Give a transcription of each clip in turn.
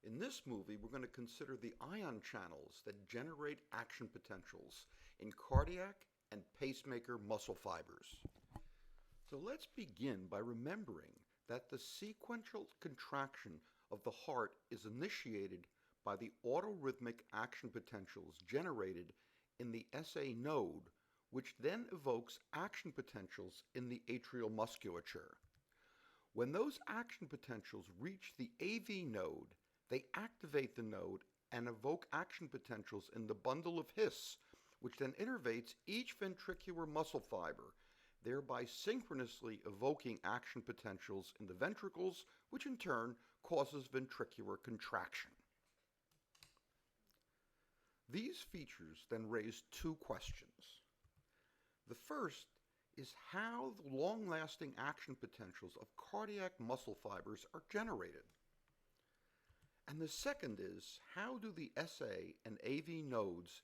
In this movie, we're going to consider the ion channels that generate action potentials in cardiac and pacemaker muscle fibers. So let's begin by remembering that the sequential contraction of the heart is initiated by the autorhythmic action potentials generated in the SA node, which then evokes action potentials in the atrial musculature. When those action potentials reach the AV node, they activate the node and evoke action potentials in the bundle of His, which then innervates each ventricular muscle fiber, thereby synchronously evoking action potentials in the ventricles, which in turn causes ventricular contraction. These features then raise two questions. The first is how the long-lasting action potentials of cardiac muscle fibers are generated. And the second is, how do the SA and AV nodes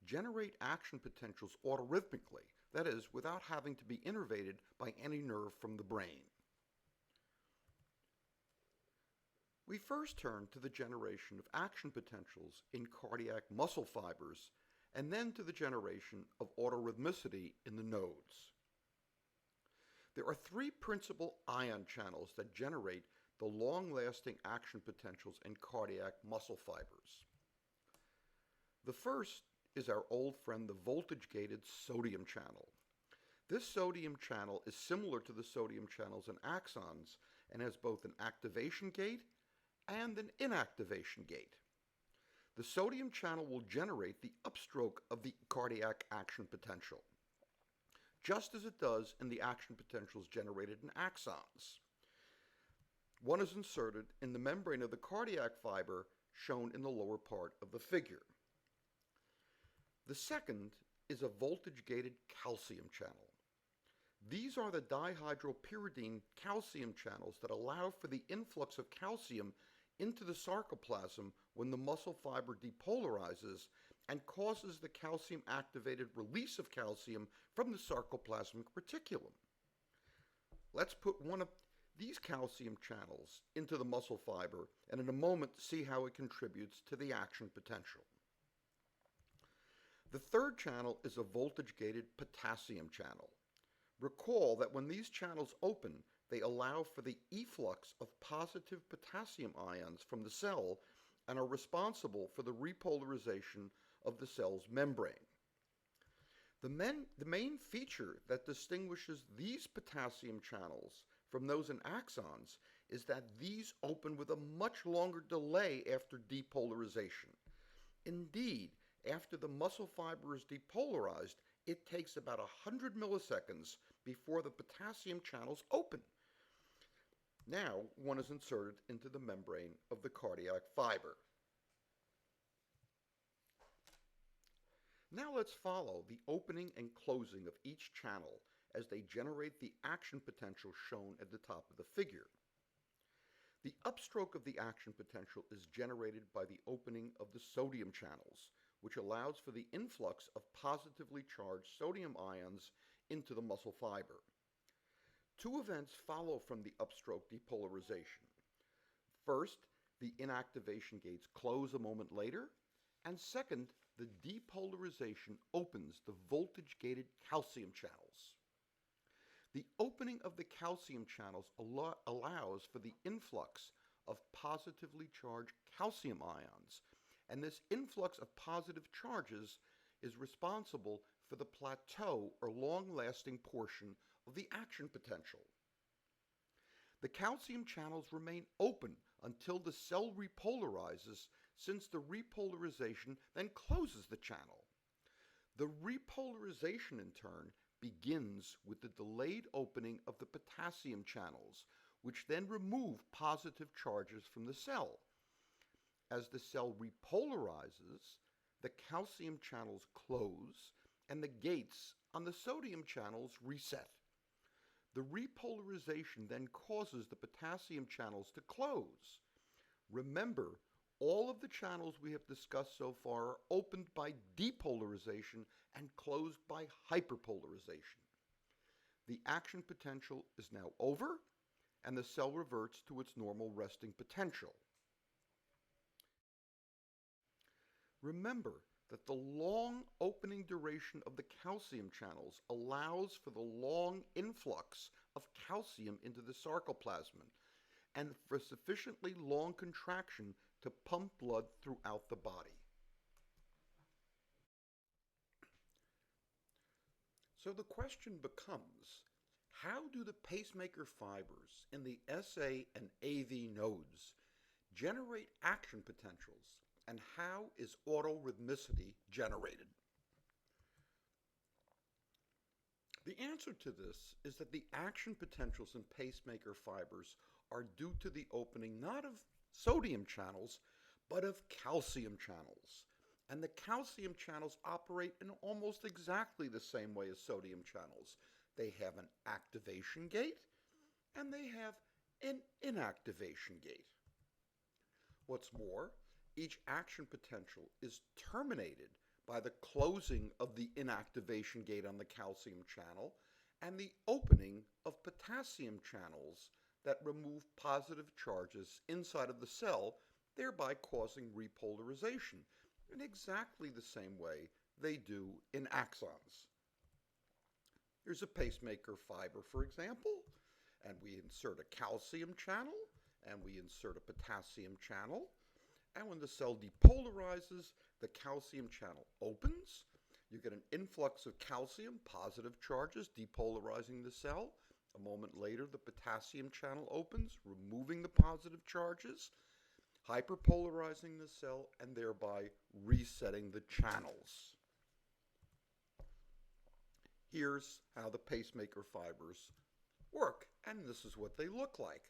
generate action potentials autorhythmically, that is, without having to be innervated by any nerve from the brain? We first turn to the generation of action potentials in cardiac muscle fibers, and then to the generation of autorhythmicity in the nodes. There are three principal ion channels that generate the long-lasting action potentials in cardiac muscle fibers. The first is our old friend, the voltage-gated sodium channel. This sodium channel is similar to the sodium channels in axons and has both an activation gate and an inactivation gate. The sodium channel will generate the upstroke of the cardiac action potential, just as it does in the action potentials generated in axons. One is inserted in the membrane of the cardiac fiber shown in the lower part of the figure. The second is a voltage-gated calcium channel. These are the dihydropyridine calcium channels that allow for the influx of calcium into the sarcoplasm when the muscle fiber depolarizes and causes the calcium-activated release of calcium from the sarcoplasmic reticulum. Let's put one of these calcium channels into the muscle fiber and in a moment see how it contributes to the action potential. The third channel is a voltage-gated potassium channel. Recall that when these channels open, they allow for the efflux of positive potassium ions from the cell and are responsible for the repolarization of the cell's membrane. The main feature that distinguishes these potassium channels from those in axons is that these open with a much longer delay after depolarization. Indeed, after the muscle fiber is depolarized, it takes about 100 milliseconds before the potassium channels open. Now, one is inserted into the membrane of the cardiac fiber. Now let's follow the opening and closing of each channel as they generate the action potential shown at the top of the figure. The upstroke of the action potential is generated by the opening of the sodium channels, which allows for the influx of positively charged sodium ions into the muscle fiber. Two events follow from the upstroke depolarization. First, the inactivation gates close a moment later, and second, the depolarization opens the voltage-gated calcium channels. The opening of the calcium channels allows for the influx of positively charged calcium ions, and this influx of positive charges is responsible for the plateau or long-lasting portion of the action potential. The calcium channels remain open until the cell repolarizes, since the repolarization then closes the channel. The repolarization, in turn, begins with the delayed opening of the potassium channels, which then remove positive charges from the cell. As the cell repolarizes, the calcium channels close and the gates on the sodium channels reset. The repolarization then causes the potassium channels to close. Remember, all of the channels we have discussed so far are opened by depolarization and closed by hyperpolarization. The action potential is now over, and the cell reverts to its normal resting potential. Remember that the long opening duration of the calcium channels allows for the long influx of calcium into the sarcoplasmin and for sufficiently long contraction to pump blood throughout the body. So the question becomes, how do the pacemaker fibers in the SA and AV nodes generate action potentials, and how is autorhythmicity generated? The answer to this is that the action potentials in pacemaker fibers are due to the opening not of sodium channels, but of calcium channels. And the calcium channels operate in almost exactly the same way as sodium channels. They have an activation gate and they have an inactivation gate. What's more, each action potential is terminated by the closing of the inactivation gate on the calcium channel and the opening of potassium channels that remove positive charges inside of the cell, thereby causing repolarization in exactly the same way they do in axons. Here's a pacemaker fiber, for example, and we insert a calcium channel and we insert a potassium channel. And when the cell depolarizes, the calcium channel opens. You get an influx of calcium, positive charges, depolarizing the cell. A moment later, the potassium channel opens, removing the positive charges, hyperpolarizing the cell, and thereby resetting the channels. Here's how the pacemaker fibers work, and this is what they look like.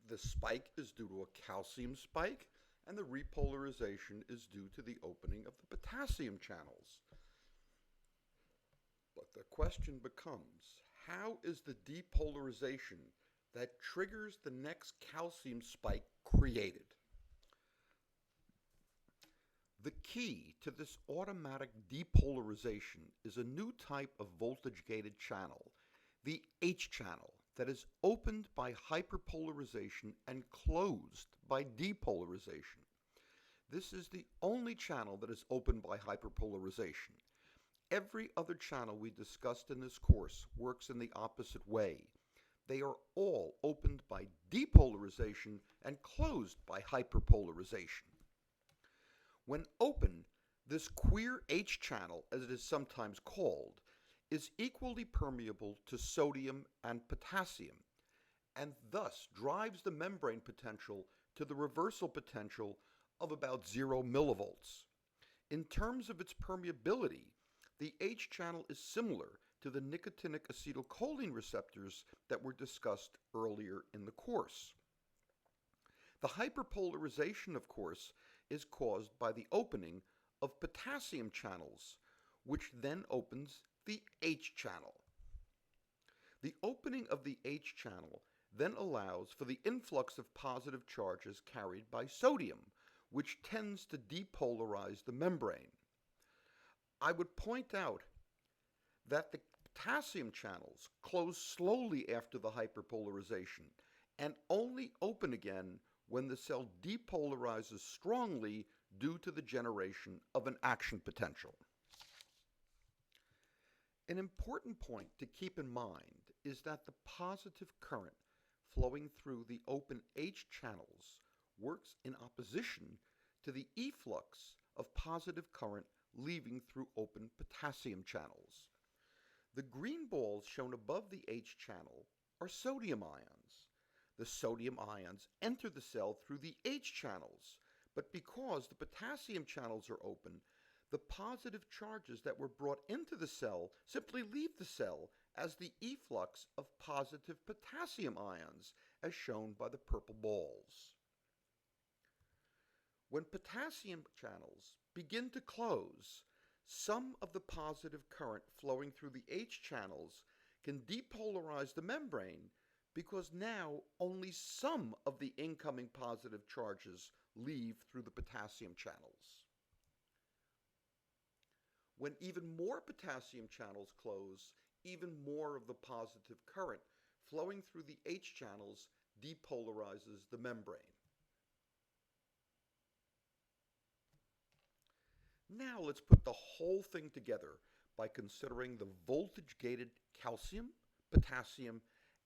The spike is due to a calcium spike, and the repolarization is due to the opening of the potassium channels. But the question becomes, how is the depolarization that triggers the next calcium spike created? The key to this automatic depolarization is a new type of voltage-gated channel, the H channel, that is opened by hyperpolarization and closed by depolarization. This is the only channel that is opened by hyperpolarization. Every other channel we discussed in this course works in the opposite way. They are all opened by depolarization and closed by hyperpolarization. When open, this queer H channel, as it is sometimes called, is equally permeable to sodium and potassium, and thus drives the membrane potential to the reversal potential of about 0 millivolts. In terms of its permeability, the H channel is similar to the nicotinic acetylcholine receptors that were discussed earlier in the course. The hyperpolarization, of course, is caused by the opening of potassium channels, which then opens the H channel. The opening of the H channel then allows for the influx of positive charges carried by sodium, which tends to depolarize the membrane. I would point out that the potassium channels close slowly after the hyperpolarization and only open again when the cell depolarizes strongly due to the generation of an action potential. An important point to keep in mind is that the positive current flowing through the open H channels works in opposition to the efflux of positive current leaving through open potassium channels. The green balls shown above the H channel are sodium ions. The sodium ions enter the cell through the H channels, but because the potassium channels are open, the positive charges that were brought into the cell simply leave the cell as the efflux of positive potassium ions, as shown by the purple balls. When potassium channels begin to close, some of the positive current flowing through the H channels can depolarize the membrane because now only some of the incoming positive charges leave through the potassium channels. When even more potassium channels close, even more of the positive current flowing through the H channels depolarizes the membrane. Now let's put the whole thing together by considering the voltage-gated calcium, potassium,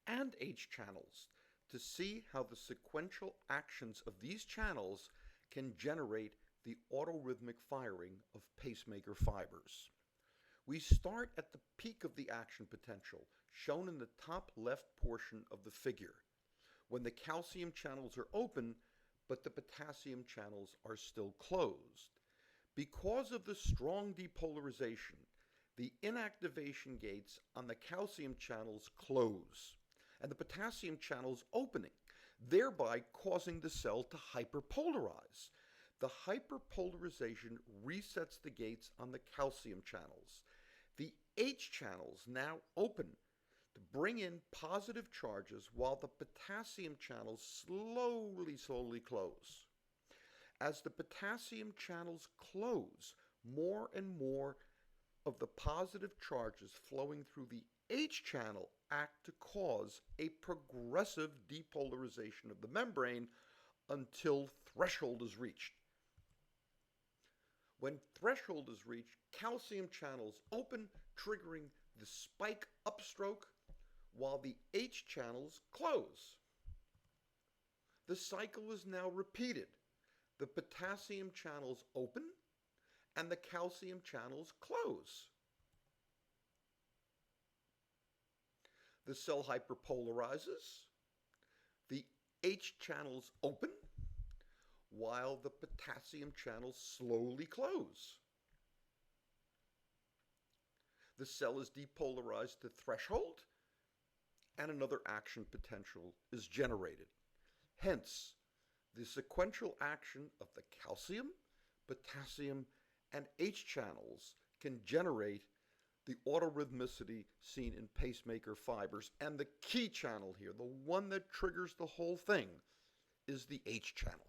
and H channels to see how the sequential actions of these channels can generate the autorhythmic firing of pacemaker fibers. We start at the peak of the action potential, shown in the top left portion of the figure, when the calcium channels are open, but the potassium channels are still closed. Because of the strong depolarization, the inactivation gates on the calcium channels close, and the potassium channels opening, thereby causing the cell to hyperpolarize. The hyperpolarization resets the gates on the calcium channels. The H channels now open to bring in positive charges while the potassium channels slowly close. As the potassium channels close, more and more of the positive charges flowing through the H channel act to cause a progressive depolarization of the membrane until threshold is reached. When threshold is reached, calcium channels open, triggering the spike upstroke, while the H channels close. The cycle is now repeated. The potassium channels open, and the calcium channels close. The cell hyperpolarizes. The H channels open, while the potassium channels slowly close. The cell is depolarized to threshold, and another action potential is generated. Hence, the sequential action of the calcium, potassium, and H channels can generate the autorhythmicity seen in pacemaker fibers. And the key channel here, the one that triggers the whole thing, is the H channel.